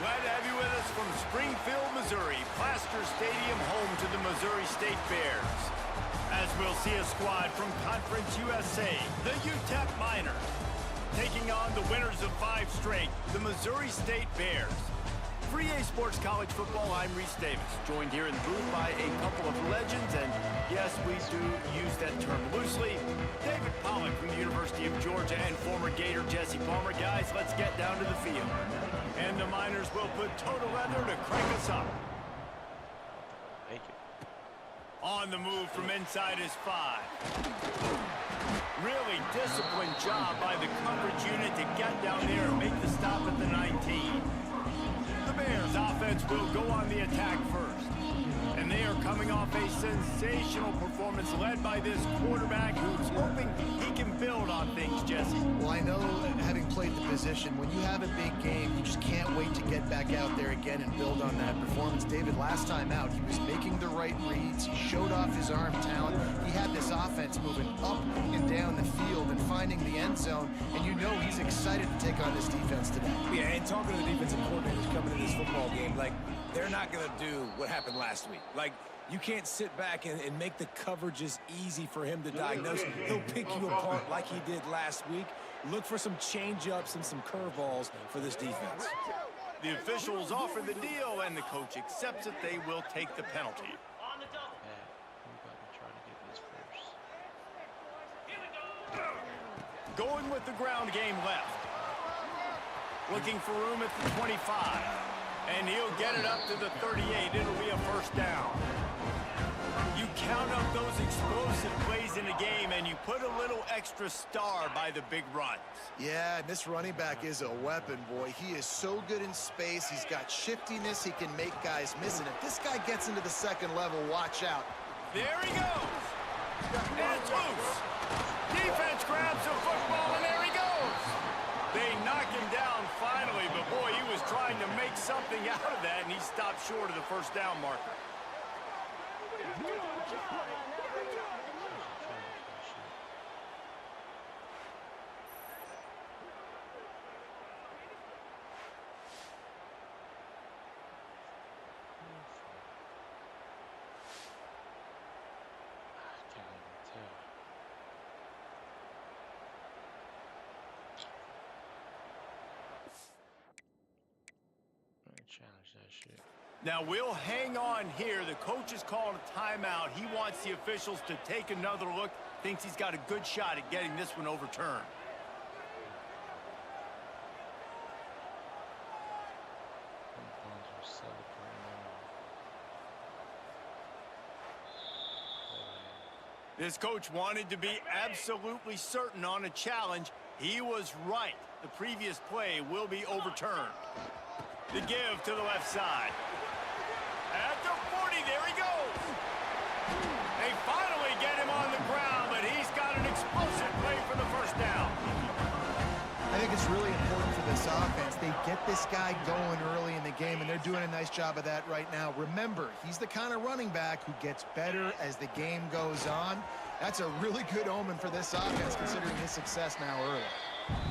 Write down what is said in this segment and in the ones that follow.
Glad to have you with us from Springfield, Missouri, Plaster Stadium, home to the Missouri State Bears. As we'll see a squad from Conference USA, the UTEP Miners, taking on the winners of 5 straight, the Missouri State Bears. For EA Sports College Football, I'm Reese Davis, joined here in the booth by a couple of legends, and yes, we do use that term loosely. David Pollock from the University of Georgia and former Gator Jesse Palmer. Guys, let's get down to the field. And the Miners will put total leather to crank us up. Thank you. On the move from inside is 5. Really disciplined job by the coverage unit to get down there and make the stop at the 19. The Bears offense will go on the attack first. And they are coming off a sensational performance led by this quarterback who's hoping he can build on things, Jesse. Well, I know, having played the position, when you have a big game, you just can't wait to get back out there again and build on that performance. David, last time out, he was making the right reads. He showed off his arm talent. He had this offense moving up and down the field and finding the end zone. And you know he's excited to take on this defense today. Yeah, and talking to the defensive coordinators coming into this football game, like, they're not going to do what happened last week. Like, you can't sit back and make the coverages easy for him to diagnose. He'll pick you apart like he did last week. Look for some change-ups and some curveballs for this defense. The officials offer the deal, and the coach accepts it. They will take the penalty. Yeah, we got to try to get this first. Going with the ground game left. Looking for room at the 25. And he'll get it up to the 38. It'll be a first down. You count up those explosive plays in a game, and you put a little extra star by the big runs. Yeah, this running back is a weapon, boy. He is so good in space. He's got shiftiness. He can make guys miss. And if this guy gets into the second level, watch out. There he goes. And it's loose. Defense grabs the football, and there he goes. They knock him down finally, but boy, he was trying to make something out of that, and he stopped short of the first down marker. Challenge that shit. Now we'll hang on here. The coach has called a timeout. He wants the officials to take another look. Thinks he's got a good shot at getting this one overturned. This coach wanted to be absolutely certain on a challenge. He was right. The previous play will be overturned. The give to the left side. At the 40, there he goes. They finally get him on the ground, but he's got an explosive play for the first down. I think it's really important for this offense. They get this guy going early in the game, and they're doing a nice job of that right now. Remember, he's the kind of running back who gets better as the game goes on. That's a really good omen for this offense, considering his success now early.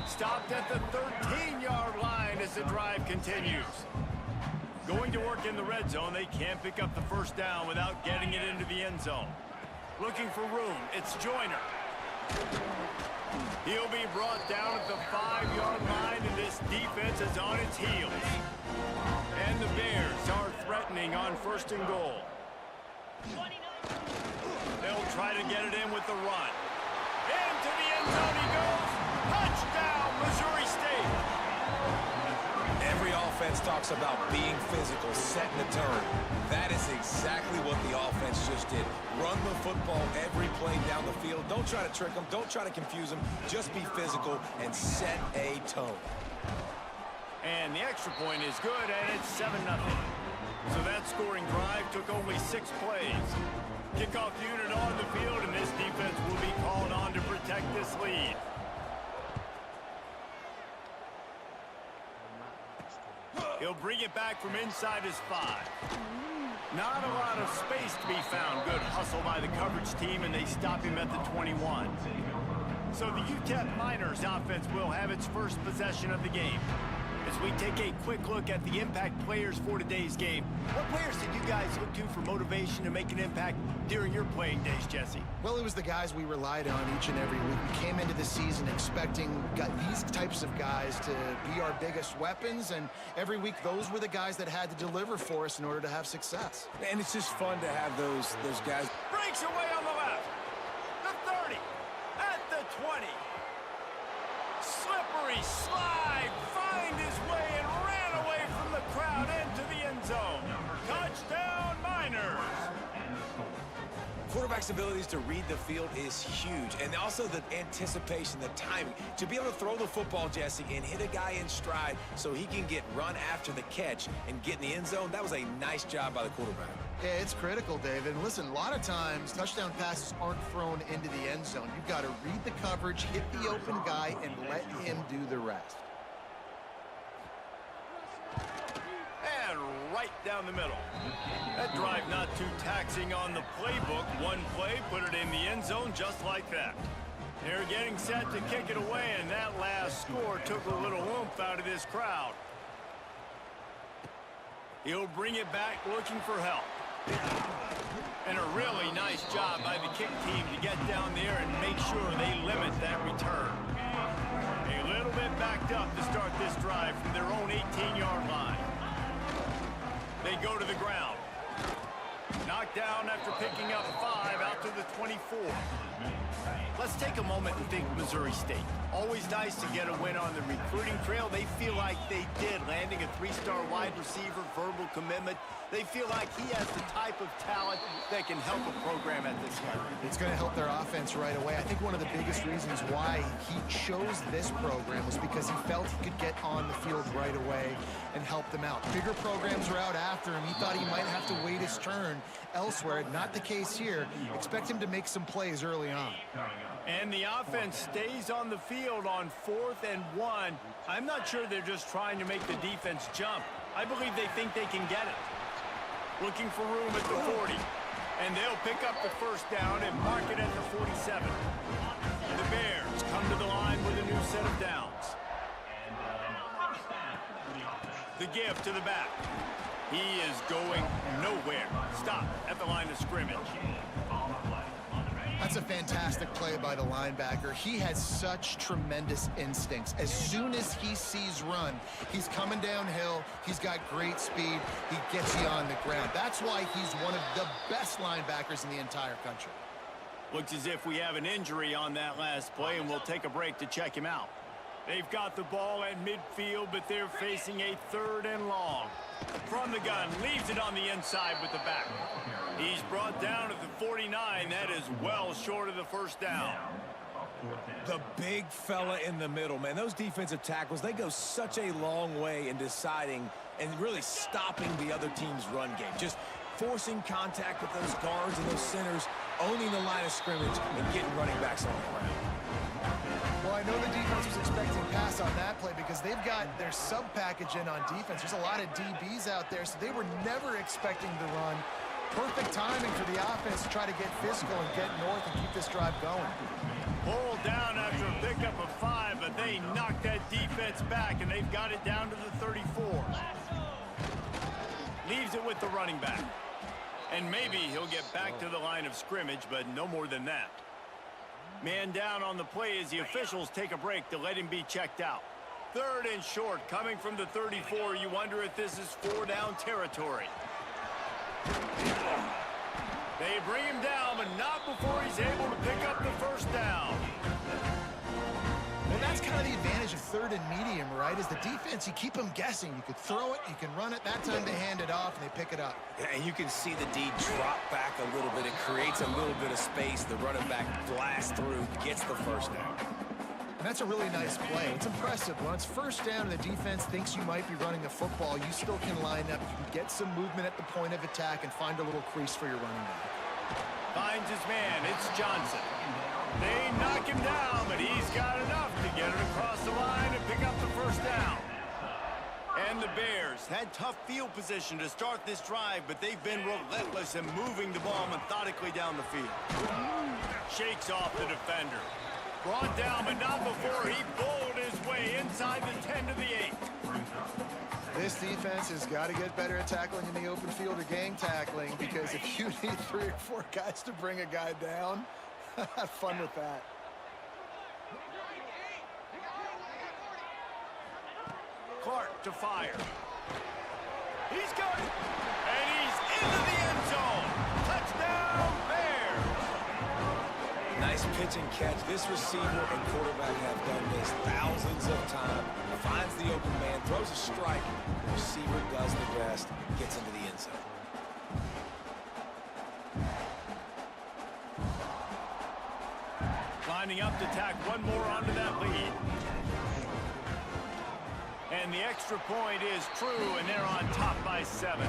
Stopped at the 13-yard line as the drive continues. Going to work in the red zone, they can't pick up the first down without getting it into the end zone. Looking for room, it's Joyner. He'll be brought down at the 5-yard line, and this defense is on its heels. And the Bears are threatening on first and goal. They'll try to get it in with the run. Into the end zone he goes. Touchdown, Missouri State. Every offense talks about being physical, setting the turn. That is exactly what the offense just did. Run the football every play down the field. Don't try to trick them. Don't try to confuse them. Just be physical and set a tone. And the extra point is good, and it's 7-0. So that scoring drive took only 6 plays. Kickoff unit on the field, and this defense will be called on to protect this lead. He'll bring it back from inside his 5. Not a lot of space to be found. Good hustle by the coverage team, and they stop him at the 21. So the UTEP Miners offense will have its first possession of the game. As we take a quick look at the impact players for today's game, what players did you guys look to for motivation to make an impact during your playing days, Jesse? Well, it was the guys we relied on each and every week. We came into the season expecting these types of guys to be our biggest weapons, and every week those were the guys that had to deliver for us in order to have success. And it's just fun to have those guys. Breaks away on the left. The 30. At the 20. Slippery slide. Find his way and ran away from the crowd into the end zone. Touchdown, Miners. Quarterback's abilities to read the field is huge, and also the anticipation, the timing. To be able to throw the football, Jesse, and hit a guy in stride so he can get run after the catch and get in the end zone, that was a nice job by the quarterback. Yeah, it's critical, David. And listen, a lot of times touchdown passes aren't thrown into the end zone. You've got to read the coverage, hit the open guy, and let him do the rest. And right down the middle. That drive not too taxing on the playbook. One play, put it in the end zone just like that. They're getting set to kick it away, and that last score took a little oomph out of this crowd. He'll bring it back looking for help. And a really nice job by the kick team to get down there and make sure they limit that return. A little bit backed up to start this drive from their own 18-yard line. They go to the ground. Knocked down after picking up 5 out to the 24. Let's take a moment and think Missouri State. Always nice to get a win on the recruiting trail. They feel like they did, landing a 3-star wide receiver, verbal commitment. They feel like he has the type of talent that can help a program at this level. It's going to help their offense right away. I think one of the biggest reasons why he chose this program was because he felt he could get on the field right away and help them out. Bigger programs were out after him. He thought he might have to wait his turn elsewhere. Not the case here. Expect him to make some plays early on. And the offense stays on the field on 4th and 1. I'm not sure they're just trying to make the defense jump. I believe they think they can get it. Looking for room at the 40. And they'll pick up the first down and mark it at the 47. The Bears come to the line with a new set of downs. The give to the back. He is going nowhere. Stop at the line of scrimmage. That's a fantastic play by the linebacker. He has such tremendous instincts. As soon as he sees run, he's coming downhill. He's got great speed. He gets you on the ground. That's why he's one of the best linebackers in the entire country. Looks as if we have an injury on that last play, and we'll take a break to check him out. They've got the ball at midfield, but they're facing a 3rd and long. From the gun, leaves it on the inside with the back. He's brought down at the 49. That is well short of the first down. The big fella in the middle, man. Those defensive tackles, they go such a long way in deciding and really stopping the other team's run game. Just forcing contact with those guards and those centers, owning the line of scrimmage, and getting running backs on the ground. Well, I know the defense was expecting pass on that play because they've got their sub-package in on defense. There's a lot of DBs out there, so they were never expecting the run. Perfect timing for the offense to try to get physical and get north and keep this drive going. Pulled down after a pickup of 5, but they knocked that defense back, and they've got it down to the 34. Leaves it with the running back. And maybe he'll get back to the line of scrimmage, but no more than that. Man down on the play as the officials take a break to let him be checked out. 3rd and short, coming from the 34. You wonder if this is 4-down territory. They bring him down, but not before he's able to pick up the first down. And that's kind of the advantage of 3rd and medium, right? Is the defense, you keep them guessing. You could throw it, you can run it. That time they hand it off and they pick it up. Yeah, and you can see the D drop back a little bit. It creates a little bit of space. The running back blasts through, gets the first down. And that's a really nice play. It's impressive. When it's first down and the defense thinks you might be running the football, you still can line up. You can get some movement at the point of attack and find a little crease for your running back. Finds his man. It's Johnson. They knock him down, but he's got enough to get it across the line and pick up the first down. And the Bears had tough field position to start this drive, but they've been relentless in moving the ball methodically down the field. Shakes off the defender. Brought down, but not before he bowled his way inside the 10 to the 8. This defense has got to get better at tackling in the open field or gang tackling, because if you need 3 or 4 guys to bring a guy down, have fun with that. Clark to fire. He's got it. And he's into the end zone. Touchdown, Bears. Nice pitch and catch. This receiver and quarterback have done this thousands of times. Finds the open man, throws a strike. The receiver does the rest, gets into the end zone. Lining up to tack one more onto that lead. And the extra point is true, and they're on top by 7.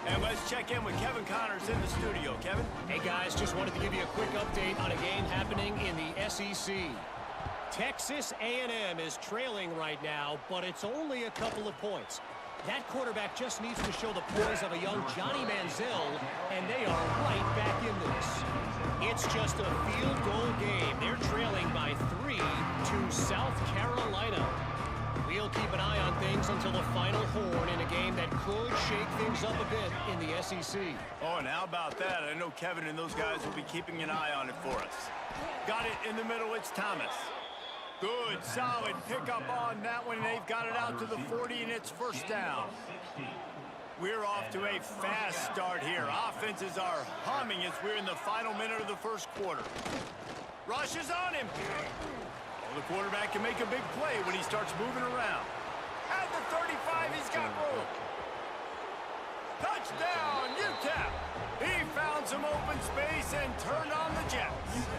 And let's check in with Kevin Connors in the studio. Kevin? Hey, guys, just wanted to give you a quick update on a game happening in the SEC. Texas A&M is trailing right now, but it's only a couple of points. That quarterback just needs to show the poise of a young Johnny Manziel, and they are right back in this. It's just a field goal game. They're trailing by 3 to South Carolina. We'll keep an eye on things until the final horn in a game that could shake things up a bit in the SEC. Oh, and how about that? I know Kevin and those guys will be keeping an eye on it for us. Got it in the middle. It's Thomas. Good, solid pickup on that one, and they've got it out to the 40, and it's first down. We're off to a fast start here. Offenses are humming as we're in the final minute of the first quarter. Rush is on him. Well, the quarterback can make a big play when he starts moving around. At the 35, he's got room. Touchdown, UTEP. He found some open space and turned on the Jets.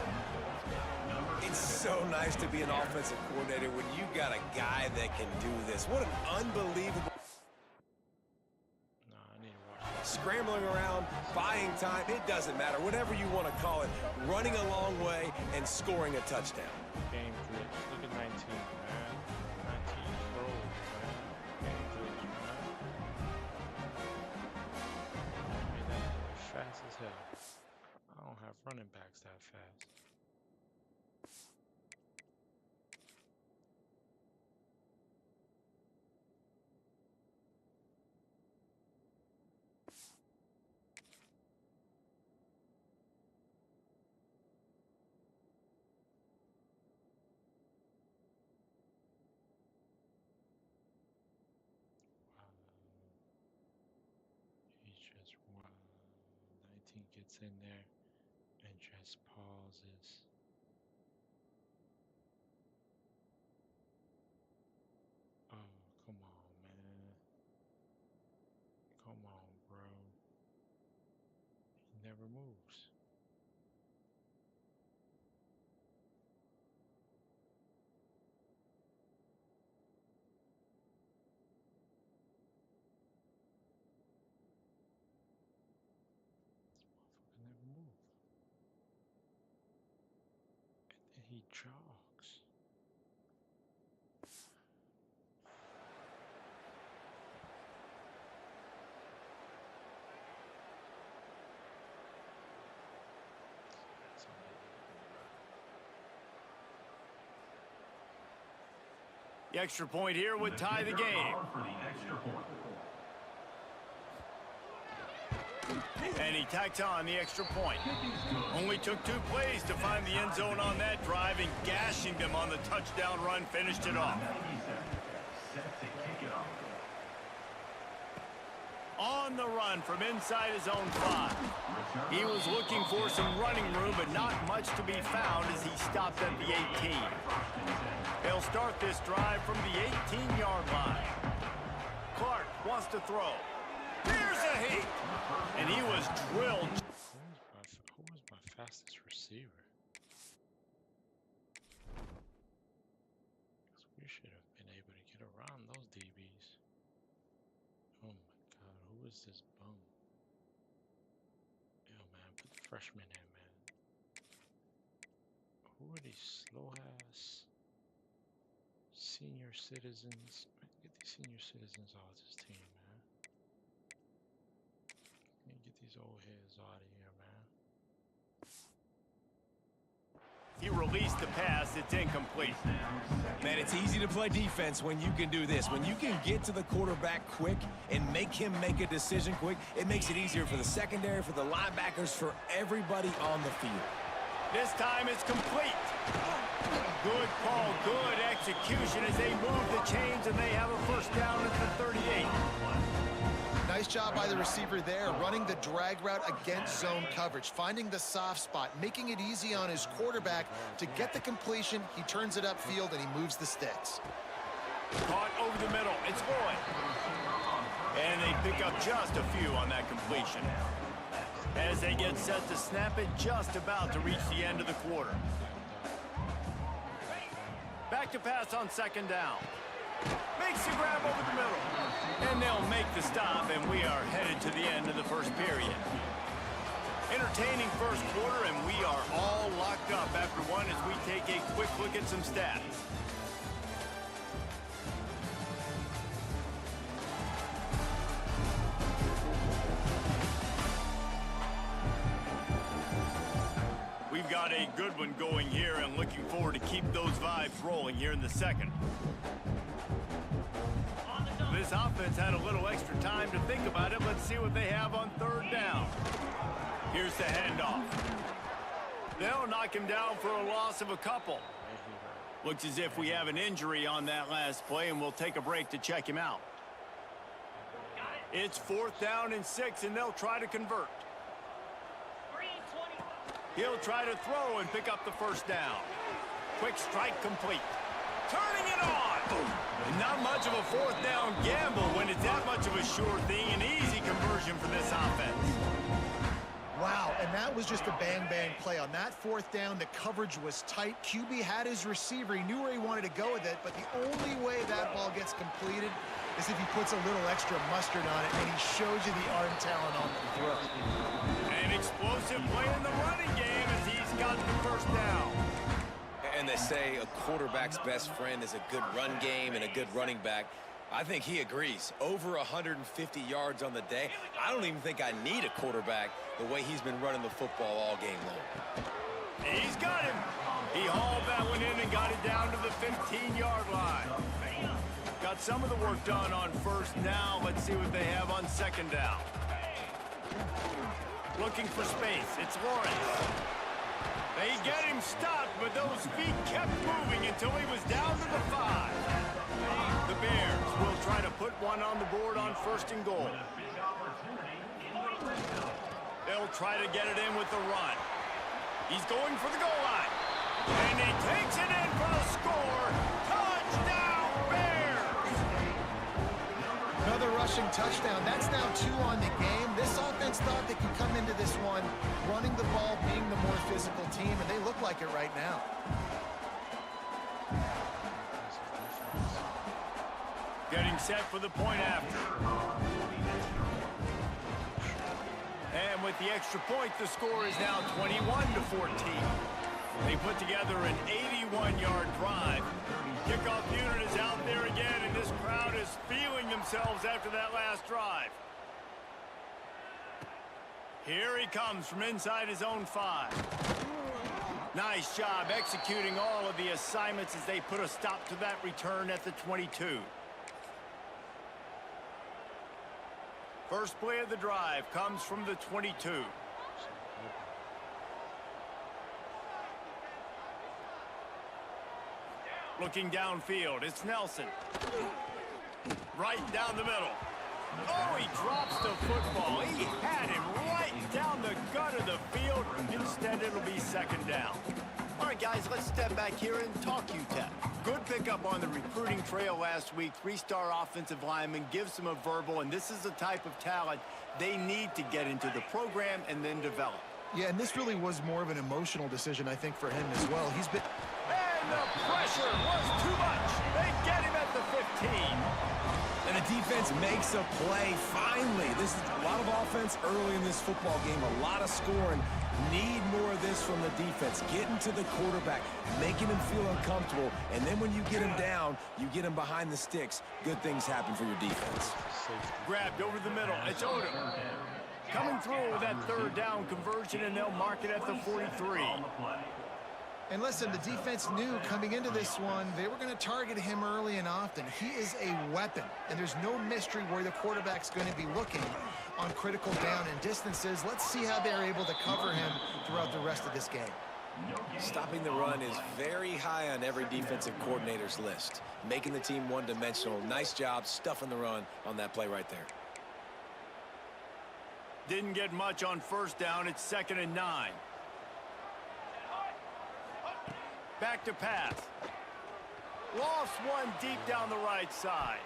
It's so nice to be an offensive coordinator when you got a guy that can do this. What an unbelievable... No, I need to watch that. Scrambling around, buying time, it doesn't matter. Whatever you want to call it, running a long way and scoring a touchdown. Game glitch. Look at 19, man. 19 pro, man. Game glitch, man. I mean, that's fast as hell. I don't have running backs that fast. He just 19 gets in there and just pauses. Oh, come on, man. Come on, bro. He never moves. This motherfucker never move. And then he jogs. That's all I need. The extra point here would tie the game. And he tacks on the extra point. Only took 2 plays to find the end zone on that drive, and gashing them on the touchdown run finished it off. On the run from inside his own 5. He was looking for some running room, but not much to be found as he stopped at the 18. They'll start this drive from the 18-yard line. Clark wants to throw. Here's a heat. And he was drilled. Who was my fastest receiver? Because we should have been able to get around those DBs. Oh my god, who is this bum? Yo, man, put the freshman in, man. Who are these slow-ass senior citizens? Man, get these senior citizens off this team, man. Get these old heads out of here, man. He released the pass. It's incomplete. Man, it's easy to play defense when you can do this. When you can get to the quarterback quick and make him make a decision quick, it makes it easier for the secondary, for the linebackers, for everybody on the field. This time it's complete. Good call, good execution as they move the chains, and they have a first down at the 38. Nice job by the receiver there, running the drag route against zone coverage, finding the soft spot, making it easy on his quarterback to get the completion. He turns it upfield, and he moves the sticks. Caught over the middle. It's Lloyd. And they pick up just a few on that completion. As they get set to snap it, just about to reach the end of the quarter. Back to pass on second down. Makes the grab over the middle. And they'll make the stop, and we are headed to the end of the first period. Entertaining first quarter, and we are all locked up after one as we take a quick look at some stats. We've got a good one going here, and looking forward to keep those vibes rolling here in the second. This offense had a little extra time to think about it. Let's see what they have on third down. Here's the handoff. They'll knock him down for a loss of a couple. Looks as if we have an injury on that last play, and we'll take a break to check him out. It's 4th down and 6, and they'll try to convert. He'll try to throw and pick up the first down. Quick strike complete. Turning it on. And not much of a 4th down gamble when it's that much of a sure thing. An easy conversion for this offense. Wow, and that was just a bang-bang play. On that 4th down, the coverage was tight. QB had his receiver. He knew where he wanted to go with it, but the only way that ball gets completed is if he puts a little extra mustard on it, and he shows you the arm talent on the throw. An explosive play in the running game as he's got the first down. And they say a quarterback's best friend is a good run game and a good running back. I think he agrees. Over 150 yards on the day. I don't even think I need a quarterback the way he's been running the football all game long. He's got him. He hauled that one in and got it down to the 15-yard line. Got some of the work done on first down. Let's see what they have on second down. Looking for space. It's Lawrence. They get him stopped, but those feet kept moving until he was down to the 5. The Bears will try to put one on the board on 1st and goal. They'll try to get it in with the run. He's going for the goal line. And he takes it in for the score. Touchdown, Bears! Another rushing touchdown. That's now 2 on the game. This offense thought they could come into this one running the ball, being the more physical team, and they look like it right now. Getting set for the point after. And with the extra point, the score is now 21-14. They put together an 81-yard drive. Kickoff unit is out there again, and this crowd is feeling themselves after that last drive. Here he comes from inside his own 5. Nice job executing all of the assignments as they put a stop to that return at the 22. First play of the drive comes from the 22. Looking downfield, it's Nelson. Right down the middle. Oh, he drops the football. He had him right down the gut of the field. Instead, it'll be second down. All right, guys, let's step back here and talk UTEP. Good pickup on the recruiting trail last week. 3-star offensive lineman gives them a verbal, and this is the type of talent they need to get into the program and then develop. Yeah, and this really was more of an emotional decision, I think, for him as well. He's been... And the pressure was too much. They get him at the 15. And the defense makes a play finally. This is a lot of offense early in this football game, a lot of scoring. Need more of this from the defense. Getting to the quarterback, making him feel uncomfortable, and then when you get him down, you get him behind the sticks. Good things happen for your defense. Grabbed over the middle. It's Odom. Coming through with that 3rd down conversion, and they'll mark it at the 43. And listen, the defense knew coming into this one, they were going to target him early and often. He is a weapon, and there's no mystery where the quarterback's going to be looking on critical down and distances. Let's see how they're able to cover him throughout the rest of this game. Stopping the run is very high on every defensive coordinator's list. Making the team one-dimensional. Nice job stuffing the run on that play right there. Didn't get much on first down. It's 2nd and 9. Back to pass. Lost one deep down the right side.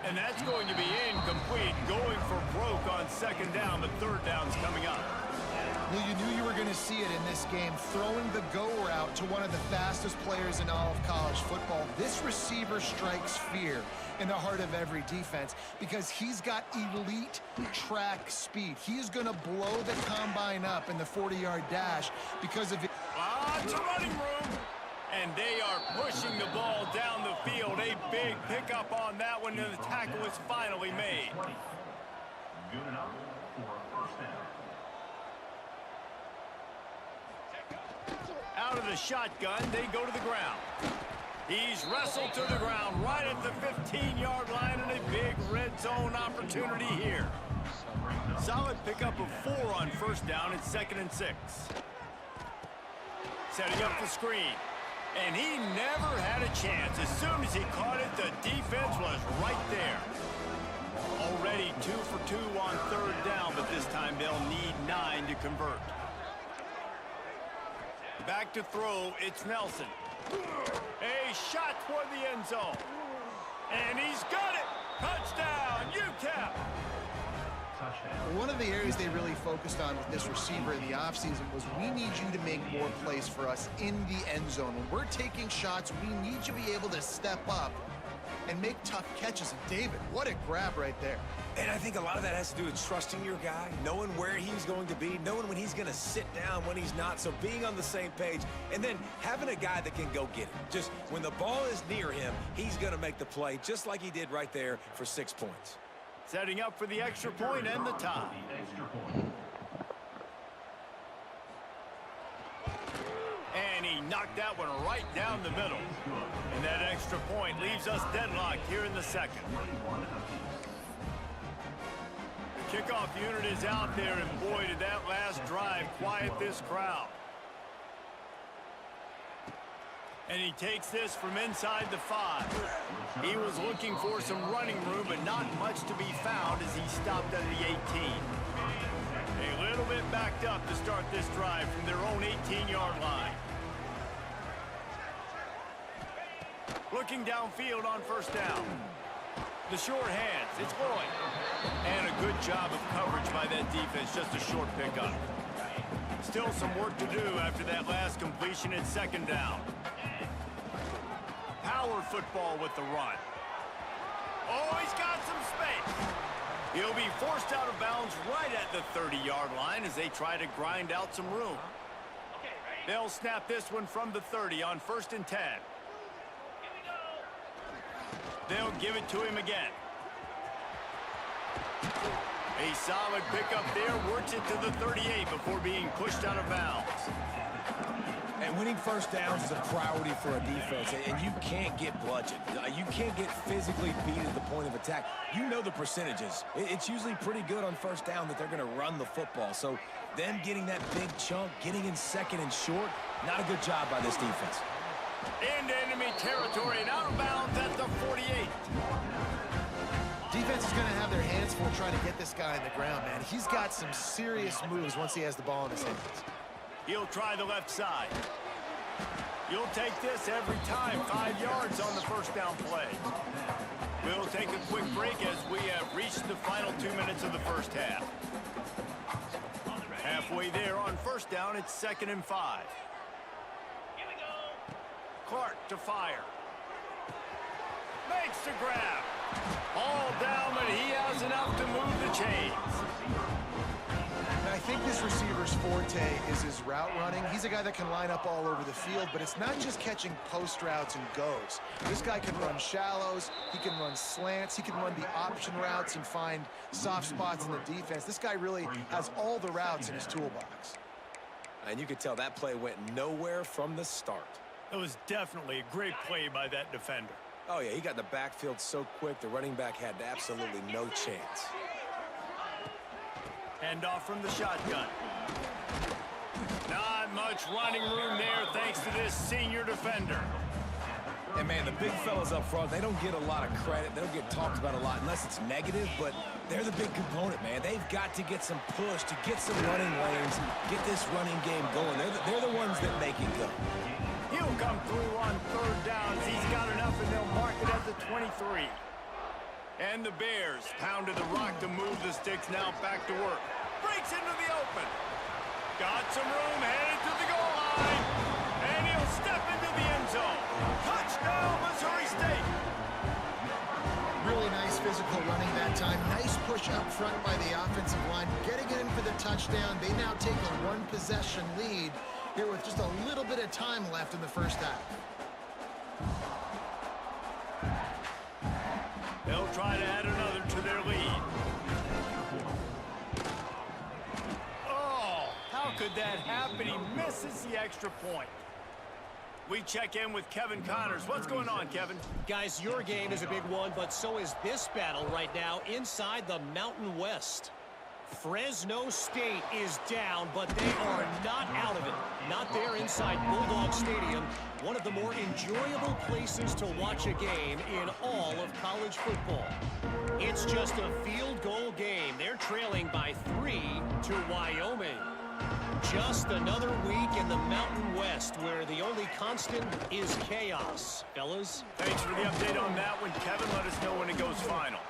And that's going to be incomplete. Going for broke on 2nd down, but 3rd down's coming up. Well, you knew you were going to see it in this game, throwing the go route to one of the fastest players in all of college football. This receiver strikes fear in the heart of every defense because he's got elite track speed. He's going to blow the combine up in the 40-yard dash because of it. Lots of running room. And they are pushing the ball down the field. A big pickup on that one, and the tackle is finally made. Good enough for a first down. Out of the shotgun, they go to the ground. He's wrestled to the ground right at the 15-yard line, and a big red zone opportunity here. Solid pickup of 4 on first down. It's 2nd and 6. Setting up the screen. And he never had a chance. As soon as he caught it, the defense was right there. Already 2 for 2 on 3rd down, but this time they'll need 9 to convert. Back to throw, it's Nelson. A shot toward the end zone. And he's got it. Touchdown, UTEP. One of the areas they really focused on with this receiver in the offseason was we need you to make more plays for us in the end zone. When we're taking shots, we need you to be able to step up and make tough catches. And David, what a grab right there. And I think a lot of that has to do with trusting your guy, knowing where he's going to be, knowing when he's going to sit down, when he's not. So being on the same page, and then having a guy that can go get it. Just when the ball is near him, he's going to make the play, just like he did right there for 6 points. Setting up for the extra point and the tie. And he knocked that one right down the middle. And that extra point leaves us deadlocked here in the 2nd. The kickoff unit is out there, and boy, did that last drive quiet this crowd. And he takes this from inside the 5. He was looking for some running room, but not much to be found as he stopped at the 18. A little bit backed up to start this drive from their own 18-yard line. Looking downfield on first down. The short hands, it's Boyd. And a good job of coverage by that defense, just a short pickup. Still some work to do after that last completion at 2nd down. Power football with the run. Oh, he's got some space. He'll be forced out of bounds right at the 30-yard line as they try to grind out some room. They'll snap this one from the 30 on 1st and 10. They'll give it to him again. A solid pickup there, works it to the 38 before being pushed out of bounds. And winning first downs is a priority for a defense, and you can't get bludgeoned. You can't get physically beat at the point of attack. You know the percentages. It's usually pretty good on first down that they're going to run the football. So them getting that big chunk, getting in 2nd and short, not a good job by this defense. Into enemy territory and out of bounds at the 48. Defense is going to have their hands full trying to get this guy on the ground, man. He's got some serious moves once he has the ball in his hands. He'll try the left side. You'll take this every time. 5 yards on the first down play. We'll take a quick break as we have reached the final 2 minutes of the first half. Halfway there on first down, it's 2nd and 5. Clark to fire. Makes the grab. All down, but he has enough to move the chains. And I think this receiver's forte is his route running. He's a guy that can line up all over the field, but it's not just catching post routes and goes. This guy can run shallows, he can run slants, he can run the option routes and find soft spots in the defense. This guy really has all the routes in his toolbox. And you could tell that play went nowhere from the start. It was definitely a great play by that defender. Oh, yeah, he got in the backfield so quick, the running back had absolutely no chance. Hand off from the shotgun. Not much running room there thanks to this senior defender. And, man, the big fellas up front, they don't get a lot of credit. They don't get talked about a lot unless it's negative, but they're the big component, man. They've got to get some push, to get some running lanes, get this running game going. They're the ones that make it go. He'll come through on third downs. He's got enough, and they'll mark it at the 23. And the Bears pounded the rock to move the sticks, now back to work. Breaks into the open. Got some room, headed to the goal line. And he'll step into the end zone. Touchdown, Missouri State. Really nice physical running that time. Nice push up front by the offensive line. Getting it in for the touchdown. They now take a one-possession lead here with just a little bit of time left in the first half. They'll try to add another to their lead. Oh, how could that happen? He misses the extra point. We check in with Kevin Connors. What's going on, Kevin? Guys, your game is a big one, but so is this battle right now inside the Mountain West. Fresno State is down, but they are not out of it. Not there inside Bulldog Stadium, one of the more enjoyable places to watch a game in all of college football. It's just a field goal game. They're trailing by 3 to Wyoming. Just another week in the Mountain West where the only constant is chaos. Fellas? Thanks for the update on that one, Kevin. Let us know when it goes final.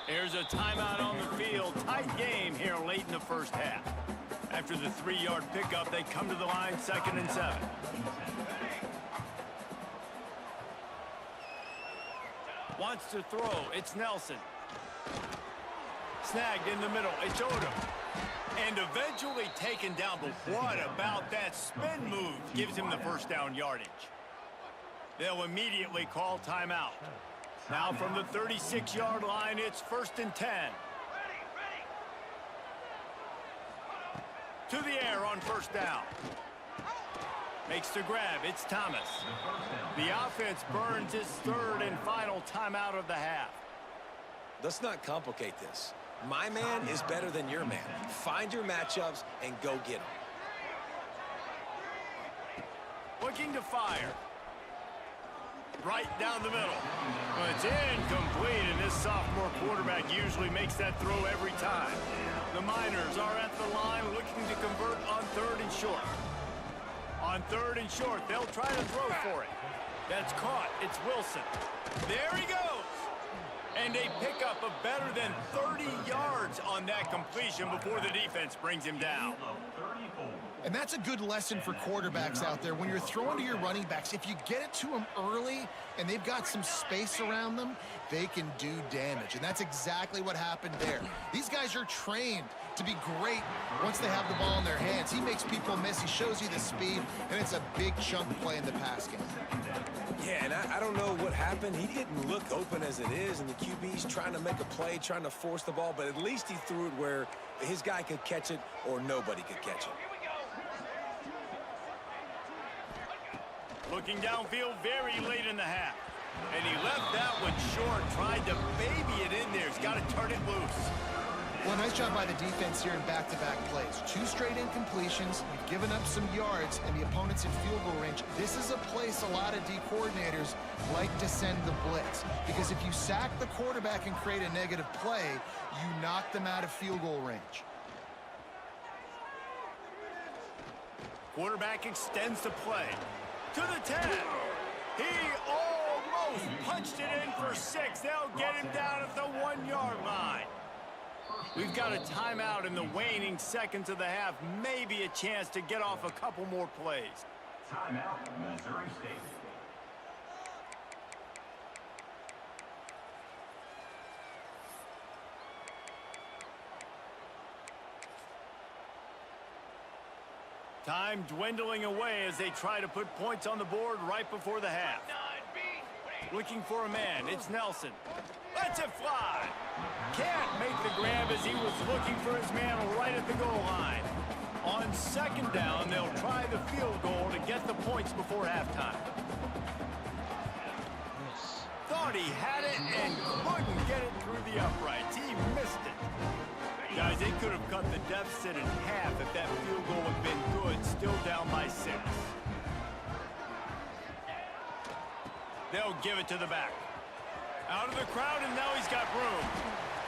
There's a timeout on the field. Tight game here late in the first half. After the 3-yard pickup, they come to the line 2nd and 7. Wants to throw. It's Nelson. Snagged in the middle. It's Odom. And eventually taken down. But what about that spin move? Gives him the first down yardage. They'll immediately call timeout. Now from the 36-yard line, it's 1st and 10. To the air on first down. Makes the grab. It's Thomas. The offense burns his 3rd and final timeout of the half. Let's not complicate this. My man is better than your man. Find your matchups and go get them. Looking to fire. Right down the middle. Well, it's incomplete, and this sophomore quarterback usually makes that throw every time. The Miners are at the line looking to convert on 3rd and short. On 3rd and short, they'll try to throw for it. That's caught. It's Wilson. There he goes. And a pickup of better than 30 yards on that completion before the defense brings him down. And that's a good lesson for quarterbacks out there. When you're throwing to your running backs, if you get it to them early and they've got some space around them, they can do damage. And that's exactly what happened there. These guys are trained to be great once they have the ball in their hands. He makes people miss. He shows you the speed, and it's a big chunk play in the pass game. Yeah, and I don't know what happened. He didn't look open as it is, and the QB's trying to make a play, trying to force the ball, but at least he threw it where his guy could catch it or nobody could catch it. Looking downfield very late in the half. And he left that one short, tried to baby it in there. He's got to turn it loose. Well, nice job by the defense here in back-to-back plays. 2 straight incompletions. You've given up some yards, and the opponent's in field goal range. This is a place a lot of D coordinators like to send the blitz. Because if you sack the quarterback and create a negative play, you knock them out of field goal range. Quarterback extends the play. To the 10. He almost punched it in for 6. They'll get him down at the 1-yard line. We've got a timeout in the waning seconds of the half. Maybe a chance to get off a couple more plays. Timeout, Missouri State. Time dwindling away as they try to put points on the board right before the half. Looking for a man. It's Nelson. Lets it fly. Can't make the grab as he was looking for his man right at the goal line. On second down, they'll try the field goal to get the points before halftime. Thought he had it and couldn't get it through the uprights. He missed it. Guys, they could have cut the deficit in half if that field goal had been good. Still down by 6. They'll give it to the back. Out of the crowd, and now he's got room.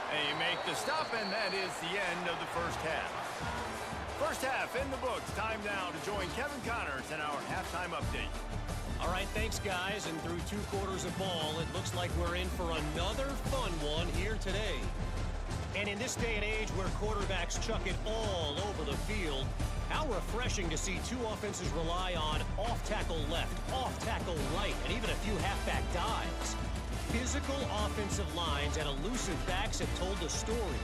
They make the stop, and that is the end of the first half. First half in the books. Time now to join Kevin Connors in our halftime update. All right, thanks, guys. And through 2 quarters of ball, it looks like we're in for another fun one here today. And in this day and age where quarterbacks chuck it all over the field, how refreshing to see 2 offenses rely on off-tackle left, off-tackle right, and even a few halfback dives. Physical offensive lines and elusive backs have told the story.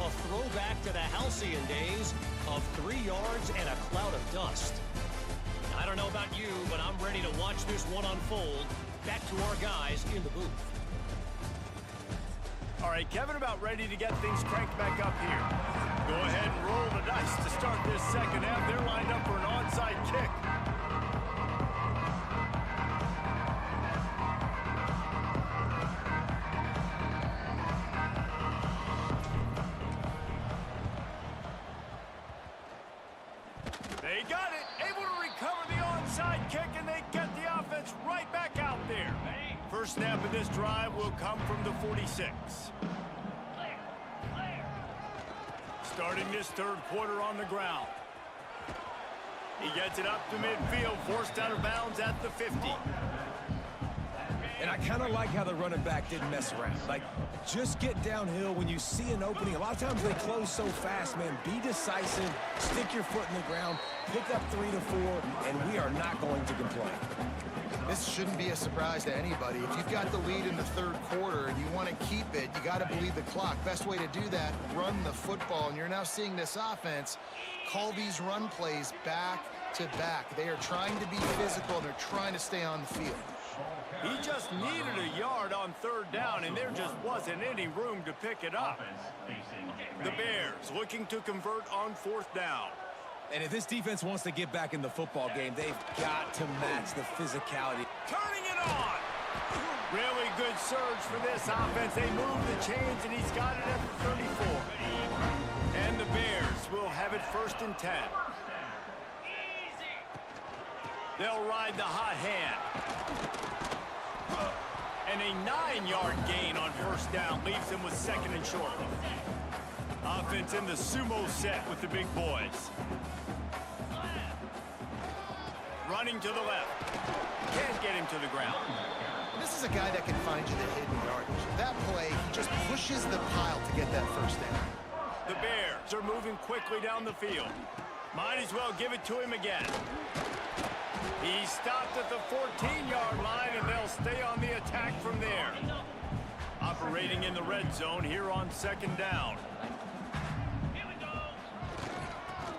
A throwback to the halcyon days of 3 yards and a cloud of dust. I don't know about you, but I'm ready to watch this one unfold. Back to our guys in the booth. All right, Kevin, about ready to get things cranked back up here. Go ahead and roll the dice to start this second half. They're lined up for an onside kick. They got it, able to recover the onside kick, and they get the offense right back out there. First snap of this drive will come from the 46. Starting this third quarter on the ground. He gets it up to midfield, forced out of bounds at the 50. And I kind of like how the running back didn't mess around. Like, just get downhill when you see an opening. A lot of times they close so fast, man. Be decisive, stick your foot in the ground, pick up 3 to 4, and we are not going to complain. This shouldn't be a surprise to anybody. If you've got the lead in the third quarter and you want to keep it, you got to bleed the clock. Best way to do that, run the football. And you're now seeing this offense call these run plays back to back. They are trying to be physical, and they're trying to stay on the field. He just needed a yard on third down, and there just wasn't any room to pick it up. The Bears looking to convert on fourth down. And if this defense wants to get back in the football game, they've got to match the physicality. Turning it on. Really good surge for this offense. They move the chains, and he's got it at the 34. And the Bears will have it 1st and 10. They'll ride the hot hand. And a 9-yard gain on first down leaves them with 2nd and short. Offense in the sumo set with the big boys. Running to the left. Can't get him to the ground. This is a guy that can find you the hidden yardage. That play, he just pushes the pile to get that first down. The Bears are moving quickly down the field. Might as well give it to him again. He stopped at the 14-yard line, and they'll stay on the attack from there. Operating in the red zone here on 2nd down.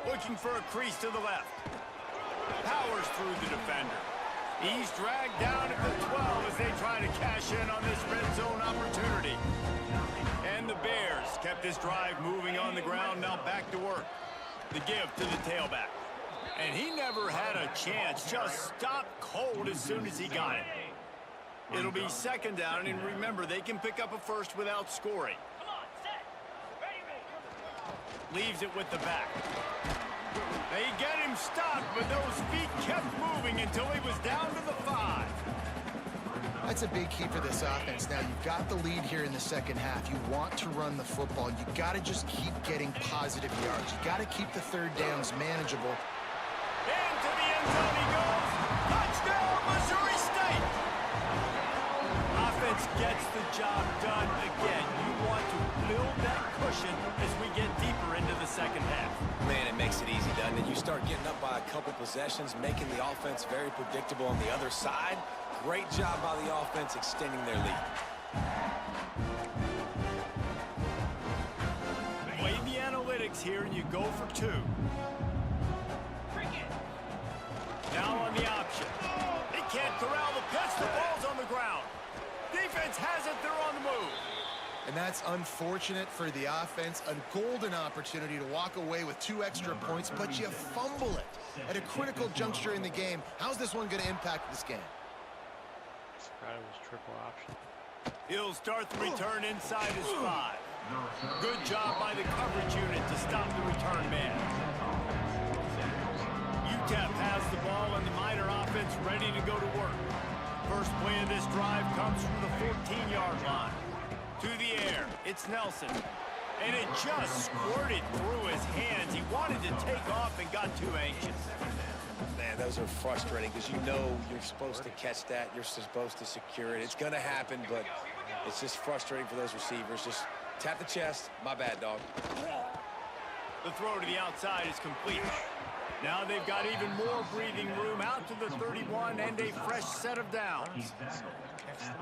Looking for a crease to the left. Powers through the defender. He's dragged down at the 12 as they try to cash in on this red zone opportunity. And the Bears kept this drive moving on the ground, now back to work. The give to the tailback. And he never had a chance, just stopped cold as soon as he got it. It'll be 2nd down, and remember, they can pick up a first without scoring. Leaves it with the back. They get him stopped, but those feet kept moving until he was down to the 5. That's a big key for this offense. Now, you've got the lead here in the second half. You want to run the football. You got to just keep getting positive yards. You got to keep the third downs manageable. Into the end zone he goes. Touchdown, Missouri State. Offense gets the job done again. You want to build that cushion as we get deeper into the second half. Man, it makes it easy, doesn't it? You start getting up by a couple possessions, making the offense very predictable on the other side. Great job by the offense extending their lead. Weigh the analytics here, and you go for 2. Now on the option. They can't corral the pitch. The ball's on the ground. Defense has it. They're on the move. And that's unfortunate for the offense. A golden opportunity to walk away with 2 extra points, but you fumble it at a critical juncture in the game. How's this one going to impact this game? Forgot it was triple option. He'll start the return inside his 5. Good job by the coverage unit to stop the return man. UTEP has the ball and the Miner offense ready to go to work. First play of this drive comes from the 14-yard line. To the air, it's Nelson. And it just squirted through his hands. He wanted to take off and got too anxious. Man, those are frustrating because you know you're supposed to catch that. You're supposed to secure it. It's going to happen, but it's just frustrating for those receivers. Just tap the chest. My bad, dog. The throw to the outside is complete. Now they've got even more breathing room out to the 31 and a fresh set of downs.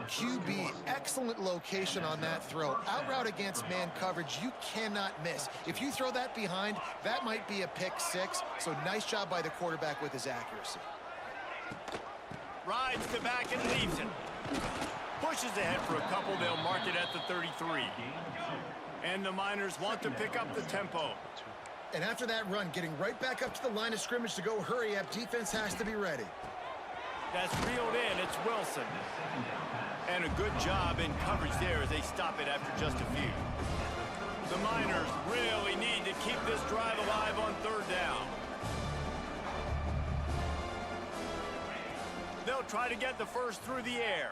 QB, excellent location on that throw. Out route against man coverage, you cannot miss. If you throw that behind, that might be a pick 6. So nice job by the quarterback with his accuracy. Rides to back and leaves it. Pushes ahead for a couple. They'll mark it at the 33. And the Miners want to pick up the tempo. And after that run, getting right back up to the line of scrimmage to go hurry up, defense has to be ready. That's reeled in. It's Wilson. And a good job in coverage there as they stop it after just a few. The Miners really need to keep this drive alive on 3rd down. They'll try to get the first through the air.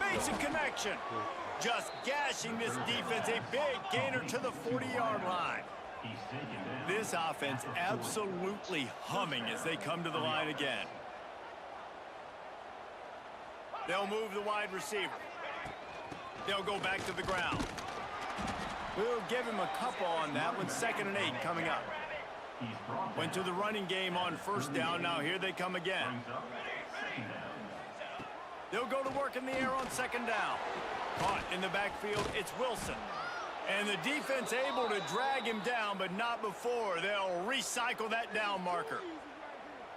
Makes a connection. Just gashing this defense. A big gainer to the 40-yard line. This offense absolutely humming as they come to the line again. They'll move the wide receiver. They'll go back to the ground. We'll give him a couple on that one. 2nd and 8 coming up. Went to the running game on 1st down. Now here they come again. They'll go to work in the air on 2nd down. Caught in the backfield, it's Wilson. And the defense able to drag him down, but not before. They'll recycle that down marker.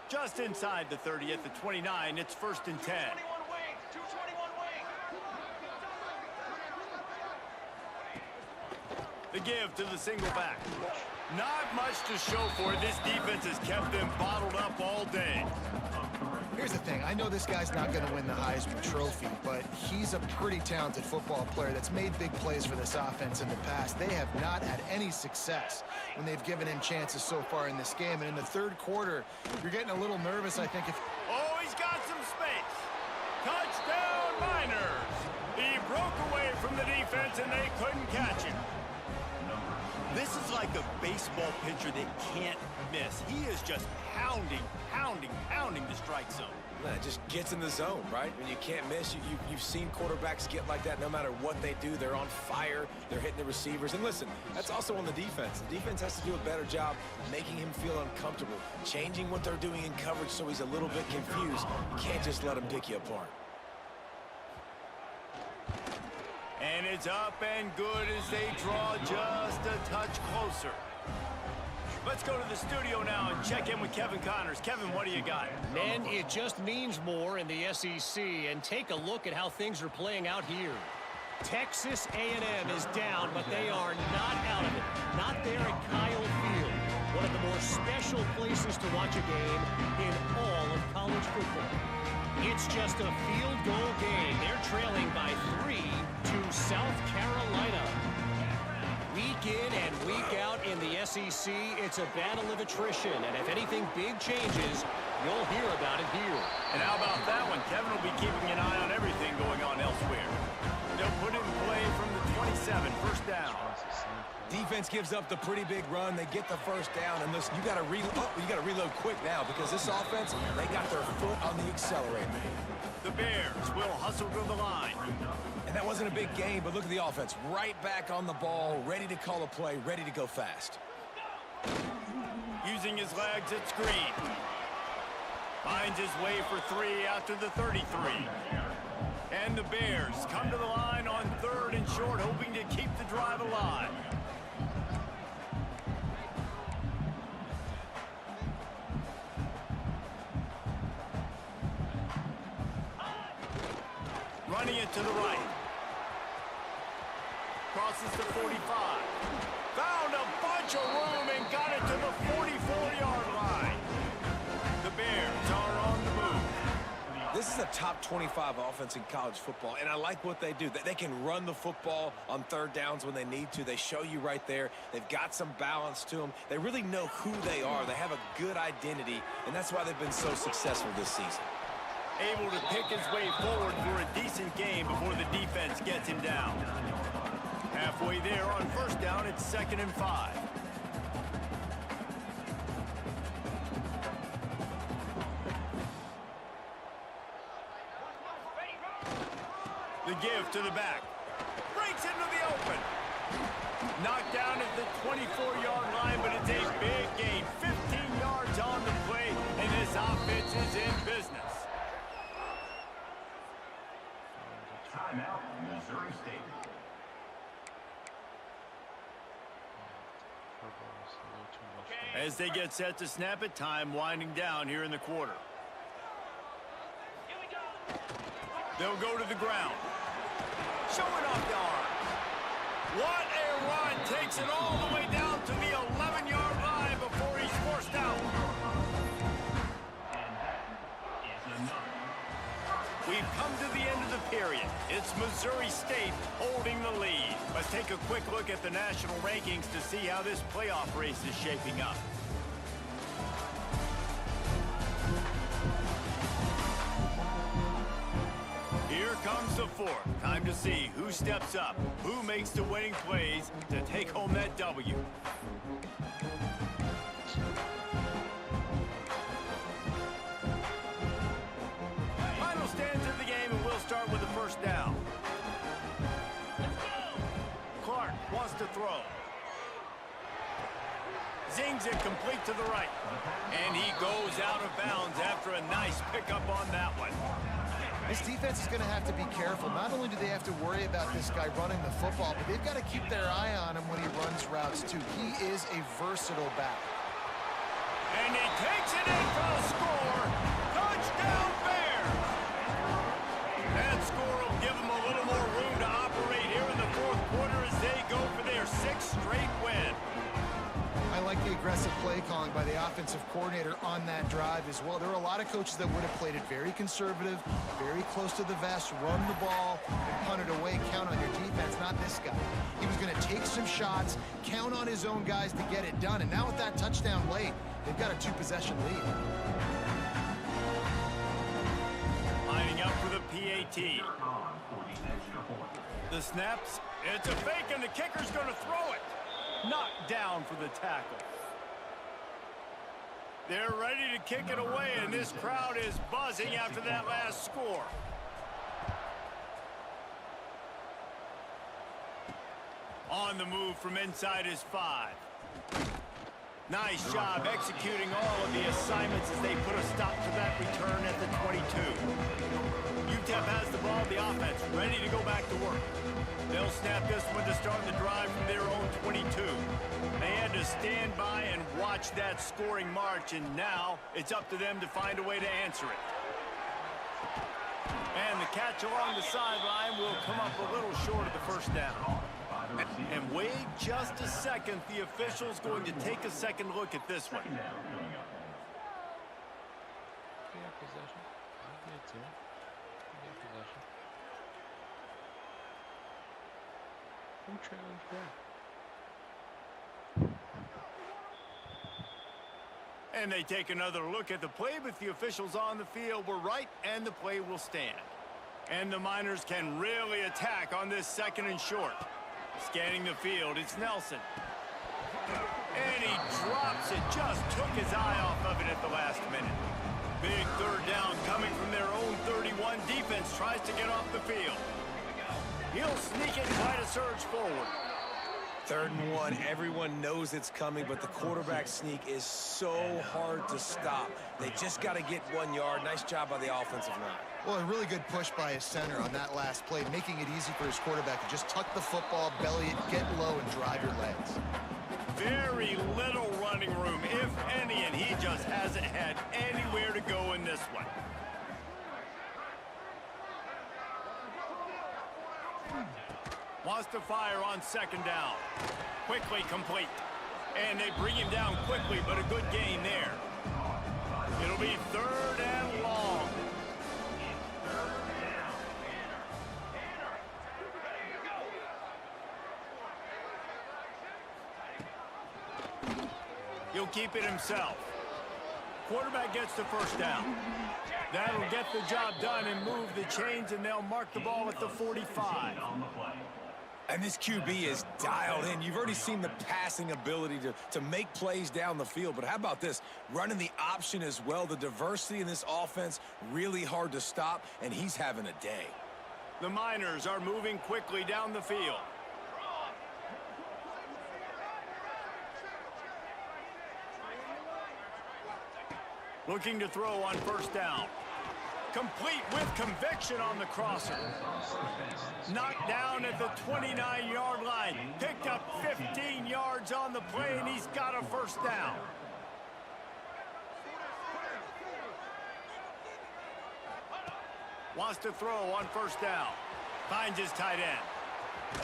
Just inside the 30 at the 29, it's 1st and 10. The give to the single back. Not much to show for it. This defense has kept them bottled up all day. Here's the thing. I know this guy's not going to win the Heisman Trophy, but he's a pretty talented football player that's made big plays for this offense in the past. They have not had any success when they've given him chances so far in this game. And in the 3rd quarter, you're getting a little nervous, I think. Oh, he's got some space. Touchdown, Miners. He broke away from the defense, and they couldn't catch him. This is like a baseball pitcher that can't miss. He is just pounding the strike zone. Man, it just gets in the zone, right? When you can't miss, you've seen quarterbacks get like that no matter what they do. They're on fire. They're hitting the receivers. And listen, that's also on the defense. The defense has to do a better job making him feel uncomfortable, changing what they're doing in coverage so he's a little bit confused. You can't just let him pick you apart. And it's up and good as they draw just a touch closer. Let's go to the studio now and check in with Kevin Connors. Kevin, what do you got? Men, it just means more in the SEC, and take a look at how things are playing out here. Texas A&M is down, but they are not out of it. Not there at Kyle Field, one of the more special places to watch a game in all of college football. It's just a field goal game. They're trailing by 3 to South Carolina. Week in and week out in the SEC, it's a battle of attrition. And if anything big changes, you'll hear about it here. And how about that one? Kevin will be keeping an eye on everything going on elsewhere. They'll put it in play from the 27, 1st down. Defense gives up the pretty big run. They get the 1st down, and listen, you got to reload quick now because this offense, they got their foot on the accelerator. The Bears will hustle to the line. And that wasn't a big game, but look at the offense. Right back on the ball, ready to call a play, ready to go fast. Using his legs at screen. Finds his way for 3 out to the 33. And the Bears come to the line on 3rd and short, hoping to keep the drive alive. Running it to the right. Crosses the 45. Found a bunch of room and got it to the 44-yard line. The Bears are on the move. This is a top 25 offense in college football, and I like what they do. They can run the football on third downs when they need to. They show you right there. They've got some balance to them. They really know who they are. They have a good identity, and that's why they've been so successful this season. Able to pick his way forward for a decent game before the defense gets him down. Halfway there on first down, it's 2nd and 5. The give to the back. Breaks into the open. Knocked down at the 24-yard line, but it's a big gain. 15 yards on the play, and this offense is in business. Timeout, Missouri State. As they get set to snap it, time winding down here in the quarter. They'll go to the ground. Showing off the arms. What a run. Takes it all the way down to the 11-yard line before he's forced out. And that is enough. We've come to the end of the period. It's Missouri State holding the lead. Let's take a quick look at the national rankings to see how this playoff race is shaping up. Here comes the fourth. Time to see who steps up, who makes the winning plays to take home that W. Final stands in the game, and we'll start with the first down. Clark wants to throw. Zings it complete to the right. And he goes out of bounds after a nice pickup on that one. This defense is going to have to be careful. Not only do they have to worry about this guy running the football, but they've got to keep their eye on him when he runs routes, too. He is a versatile back. And he takes it in for a score. Touchdown, Bears! That score will give them a little more room to operate here in the fourth quarter as they go for their 6th straight win. I like the aggressive play calling by the offensive coordinator on that drive as well. There are a lot of coaches that would have played it very conservative, very close to the vest, run the ball, and punt it away, count on your defense, not this guy. He was going to take some shots, count on his own guys to get it done, and now with that touchdown late, they've got a 2-possession lead. Lining up for the PAT. The snaps, it's a fake, and the kicker's going to throw it. Knocked down for the tackle. They're ready to kick it away, and this crowd is buzzing after that last score. On the move from inside his 5. Nice job executing all of the assignments as they put a stop to that return at the 22. UTEP has the ball, the offense, ready to go back to work. They'll snap this one to start the drive from their own 22. They had to stand by and watch that scoring march, and now it's up to them to find a way to answer it. And the catch along the sideline will come up a little short of the first down. And wait just a second, the official's going to take a second look at this one. And they take another look at the play, but the officials on the field were right, and the play will stand. And the Miners can really attack on this 2nd and short. Scanning the field, it's Nelson. And he drops it, just took his eye off of it at the last minute. Big 3rd down coming from their own 31. Defense tries to get off the field. He'll sneak it, quite a surge forward. 3rd and 1, everyone knows it's coming, but the quarterback sneak is so hard to stop. They just got to get 1 yard. Nice job by the offensive line. Well, a really good push by his center on that last play, making it easy for his quarterback to just tuck the football, belly it, get low, and drive your legs. Very little running room, if any, and he just hasn't had anywhere to go in this one. Wants to fire on second down. Quickly complete. And they bring him down quickly, but a good gain there. It'll be third and long. He'll keep it himself. Quarterback gets the first down. That'll get the job done and move the chains, and they'll mark the ball at the 45. And this QB is dialed in. You've already seen the passing ability to make plays down the field. But how about this? Running the option as well. The diversity in this offense, really hard to stop, and he's having a day. The Miners are moving quickly down the field. Looking to throw on first down. Complete with conviction on the crosser. Knocked down at the 29-yard line. Picked up 15 yards on the play, and he's got a first down. Wants to throw on first down. Finds his tight end.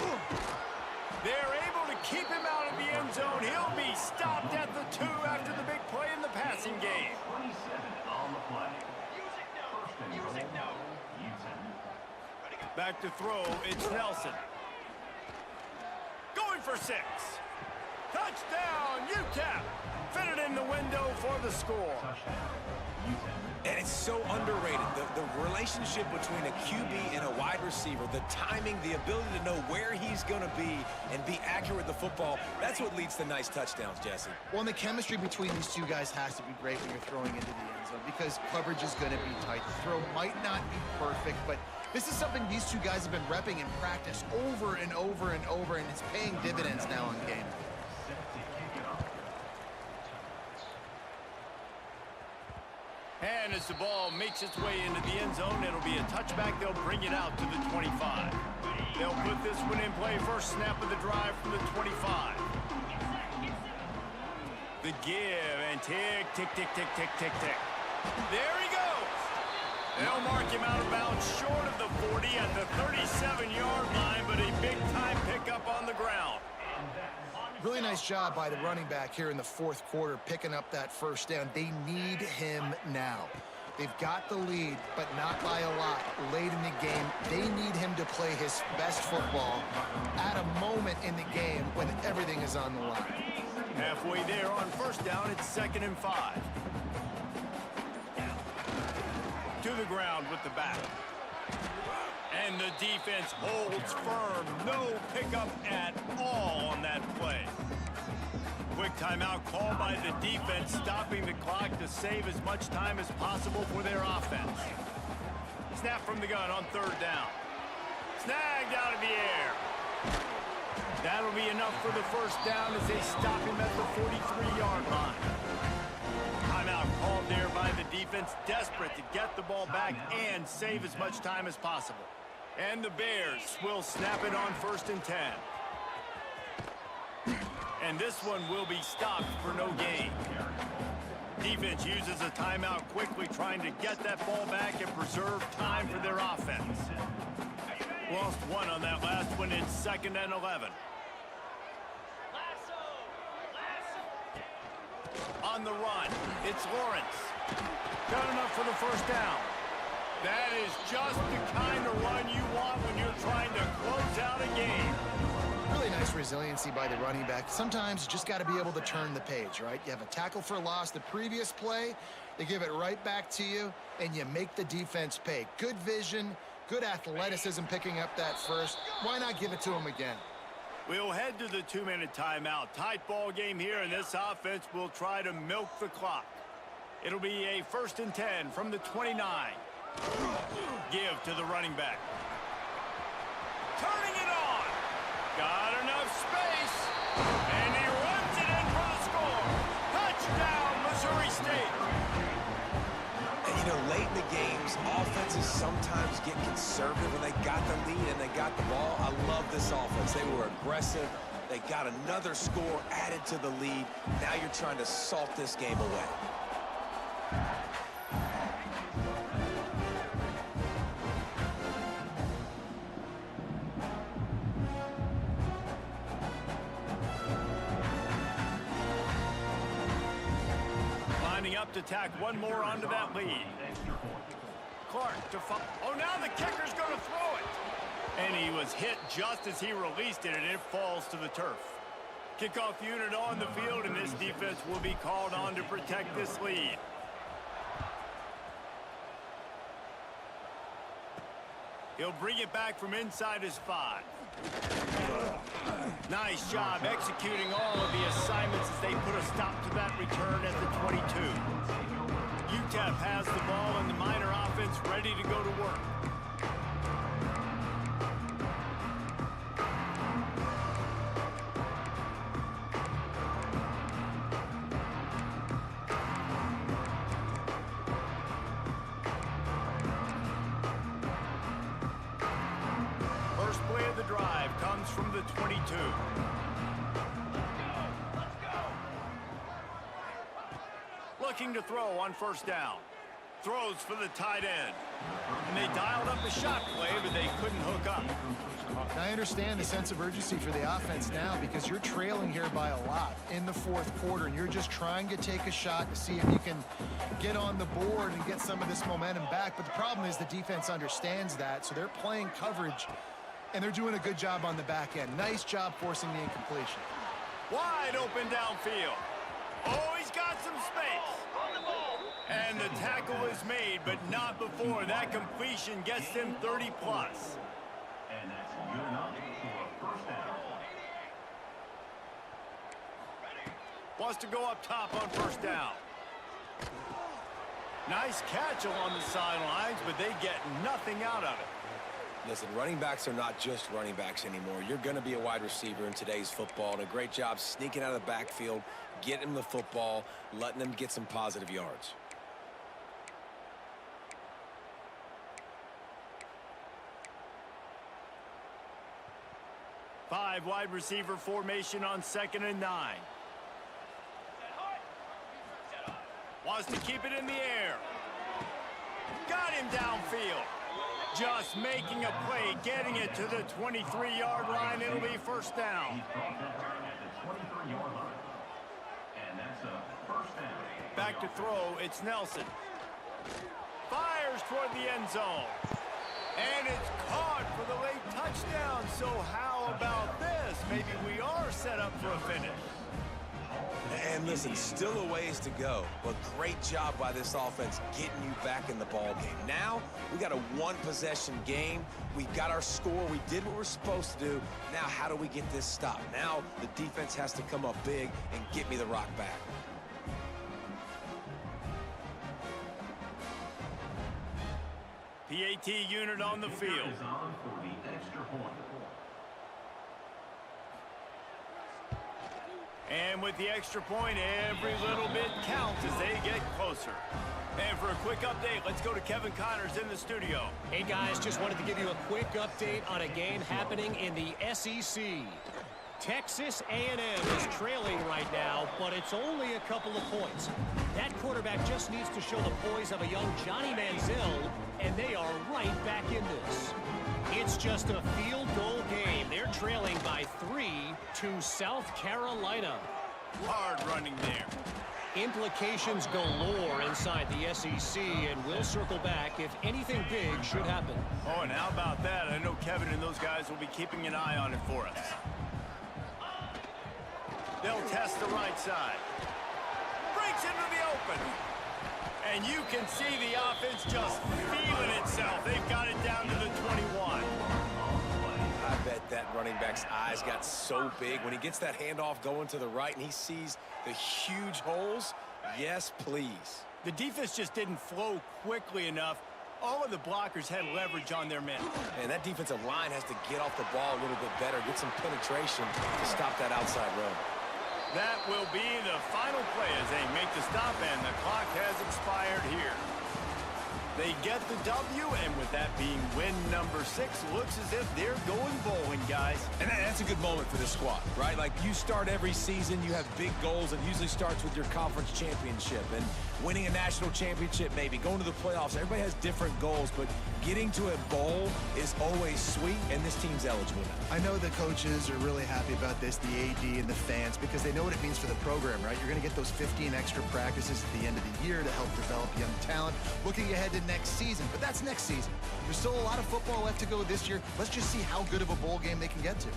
They're able to keep him out of the end zone. He'll be stopped at the 2 after the big play in the passing game. 27 on the play. Back to throw, it's Nelson. Going for 6. Touchdown, UTEP. Fitted in the window for the score. And it's so underrated. The relationship between a QB and a wide receiver, the timing, the ability to know where he's going to be and be accurate with the football, that's what leads to nice touchdowns, Jesse. Well, and the chemistry between these two guys has to be great when you're throwing into the end zone because coverage is going to be tight. The throw might not be perfect, but this is something these two guys have been repping in practice over and over and over, and it's paying dividends now in game. And as the ball makes its way into the end zone, it'll be a touchback. They'll bring it out to the 25. They'll put this one in play. First snap of the drive from the 25. The give and tick, tick, tick, tick, tick, tick, tick. There he goes. They'll mark him out of bounds short of the 40 at the 37-yard line, but a big-time pickup on the ground. Really nice job by the running back here in the fourth quarter, picking up that first down. They need him now. They've got the lead, but not by a lot late in the game. They need him to play his best football at a moment in the game when everything is on the line. Halfway there on first down, it's 2nd and 5. To the ground with the back. And the defense holds firm. No pickup at all on that play. Quick timeout called by the defense, stopping the clock to save as much time as possible for their offense. Snap from the gun on 3rd down. Snagged out of the air. That'll be enough for the first down as they stop him at the 43-yard line. Timeout called there by the defense, desperate to get the ball back and save as much time as possible. And the Bears will snap it on 1st and 10. And this one will be stopped for no gain. Defense uses a timeout quickly, trying to get that ball back and preserve time for their offense. Lost one on that last one in 2nd and 11. On the run, it's Lawrence. Got enough for the first down. That is just the kind of run you want when you're trying to close out a game. Really nice resiliency by the running back. Sometimes you just got to be able to turn the page, right? You have a tackle for loss the previous play, they give it right back to you, and you make the defense pay. Good vision, good athleticism picking up that first. Why not give it to him again? We'll head to the 2-minute timeout. Tight ball game here, and this offense will try to milk the clock. It'll be a 1st and 10 from the 29. Give to the running back. Turning it on. Got enough space. And he runs it in for the score. Touchdown, Missouri State. And, you know, late in the games, offenses sometimes get conservative when they got the lead and they got the ball. I love this offense. They were aggressive. They got another score added to the lead. Now you're trying to salt this game away. to tack one more onto that lead. Clark to oh, now the kicker's going to throw it. And he was hit just as he released it, and it falls to the turf. Kickoff unit on the field, and this defense will be called on to protect this lead. He'll bring it back from inside his 5. Nice job executing all of the assignments as they put a stop to that return at the 22. UTEP has the ball and the Miner offense ready to go to work. First play of the drive comes from the 22. Looking to throw on first down. Throws for the tight end. And they dialed up the shot play, but they couldn't hook up. I understand the sense of urgency for the offense now because you're trailing here by a lot in the fourth quarter, and you're just trying to take a shot to see if you can get on the board and get some of this momentum back. But the problem is the defense understands that, so they're playing coverage, and they're doing a good job on the back end. Nice job forcing the incompletion. Wide open downfield. Oh, he's got some space. And the tackle is made, but not before that completion gets them 30+. And that's good enough for a first down. Wants to go up top on first down. Nice catch along the sidelines, but they get nothing out of it. Listen, running backs are not just running backs anymore. You're going to be a wide receiver in today's football, and a great job sneaking out of the backfield, getting them the football, letting them get some positive yards. Five wide receiver formation on 2nd and 9. Wants to keep it in the air. Got him downfield. Just making a play, getting it to the 23-yard line. It'll be first down. At the 23-yard line. And that's a first down. Back to throw, it's Nelson. Fires toward the end zone. And it's caught for the late touchdown. So how about this? Maybe we are set up for a finish. And listen, still a ways to go, but great job by this offense getting you back in the ball game. Now, we got a one-possession game. We got our score. We did what we're supposed to do. Now, how do we get this stopped? Now, the defense has to come up big and get me the rock back. PAT unit on the field. Is on for the extra point. And with the extra point, every little bit counts as they get closer. And for a quick update, let's go to Kevin Connors in the studio. Hey, guys, just wanted to give you a quick update on a game happening in the SEC. Texas A&M is trailing right now, but it's only a couple of points. That quarterback just needs to show the poise of a young Johnny Manziel, and they are right back in this. It's just a field goal game. They're trailing by 3 to South Carolina. Hard running there. Implications galore inside the SEC, and we'll circle back if anything big should happen. Oh, and how about that? I know Kevin and those guys will be keeping an eye on it for us. They'll test the right side. Breaks into the open. And you can see the offense just feeling itself. They've got it down to the 21. I bet that running back's eyes got so big when he gets that handoff going to the right and he sees the huge holes. Yes, please. The defense just didn't flow quickly enough. All of the blockers had leverage on their men. And that defensive line has to get off the ball a little bit better, get some penetration to stop that outside run. That will be the final play as they make the stop, and the clock has expired here. They get the W, and with that being win number 6, looks as if they're going bowling, guys. And that's a good moment for this squad, right? Like, you start every season, you have big goals. It usually starts with your conference championship and winning a national championship, maybe going to the playoffs. Everybody has different goals, but getting to a bowl is always sweet, and this team's eligible now. I know the coaches are really happy about this, the AD and the fans, because they know what it means for the program, right? You're going to get those 15 extra practices at the end of the year to help develop young talent. Looking ahead to next season, but that's next season. There's still a lot of football left to go this year. Let's just see how good of a bowl game they can get to.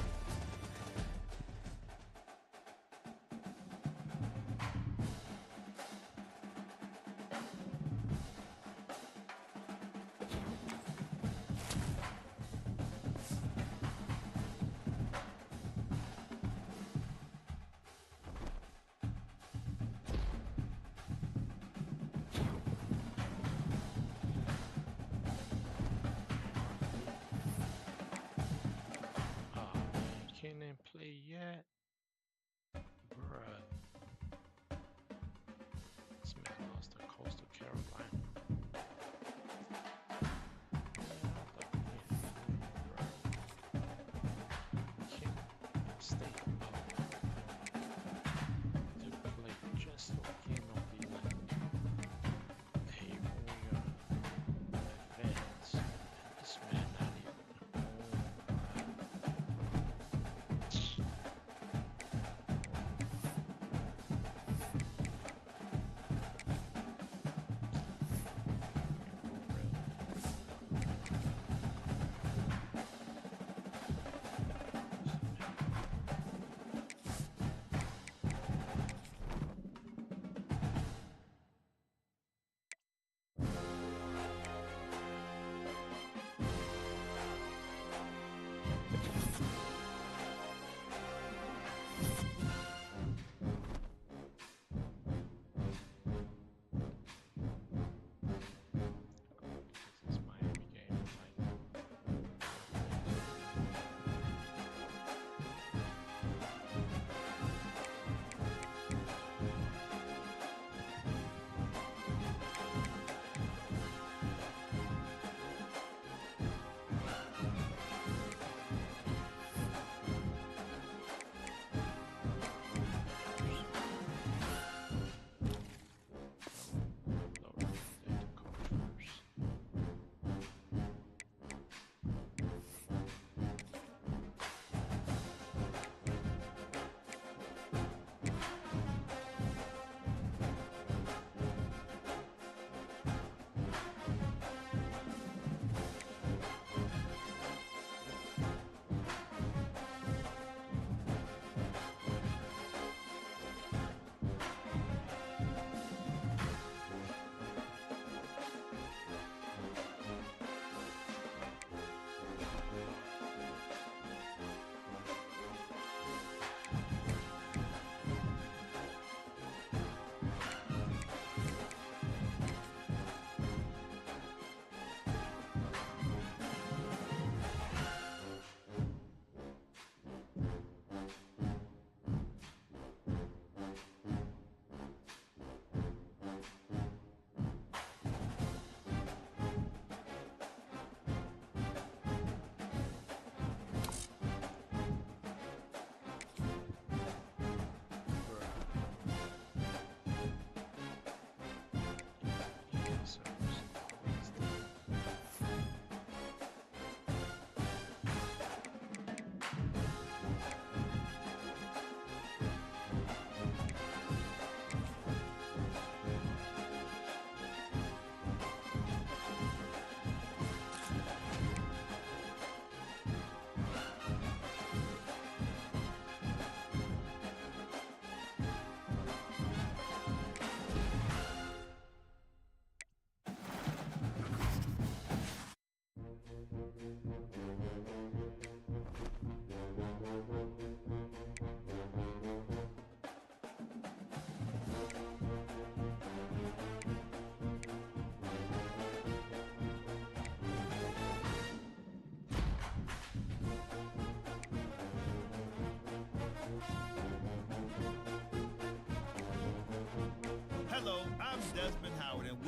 Can't even play yet. Bruh. This man lost to Coastal Carolina. Can't stay up to play just so he cannot be like, hey, we advance. This man not even home.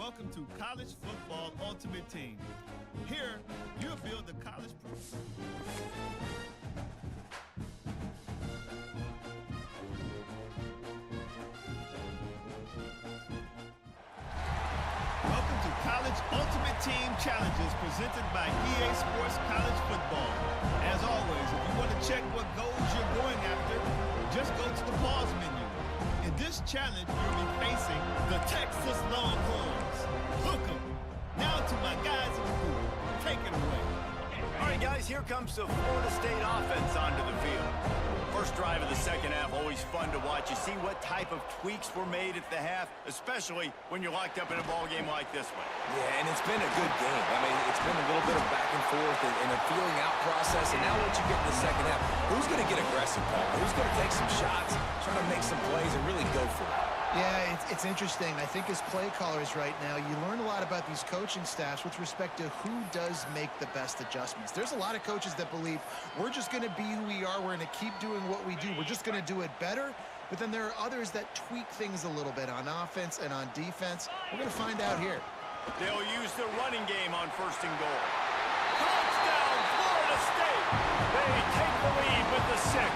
Welcome to College Football Ultimate Team. Here, you'll build the college Welcome to College Ultimate Team Challenges presented by EA Sports College Football. As always, if you want to check what goals you're going after, just go to the pause menu. In this challenge, you'll be facing the Texas Longhorns. Hook 'em. Now to my guys in the booth. Take it away. All right, guys, here comes the Florida State offense onto the field. First drive of the second half, always fun to watch. You see what type of tweaks were made at the half, especially when you're locked up in a ball game like this one. Yeah, and it's been a good game. I mean, it's been a little bit of back and forth and a feeling out process. And now what you get in the second half, who's going to get aggressive, Paul? Who's going to take some shots, try to make some plays, and really go for it? Yeah, it's interesting. I think as play callers right now, you learn a lot about these coaching staffs with respect to who does make the best adjustments. There's a lot of coaches that believe we're just going to be who we are. We're going to keep doing what we do. We're just going to do it better. But then there are others that tweak things a little bit on offense and on defense. We're going to find out here. They'll use the running game on first and goal. Touchdown, Florida State! They take the lead with the 6.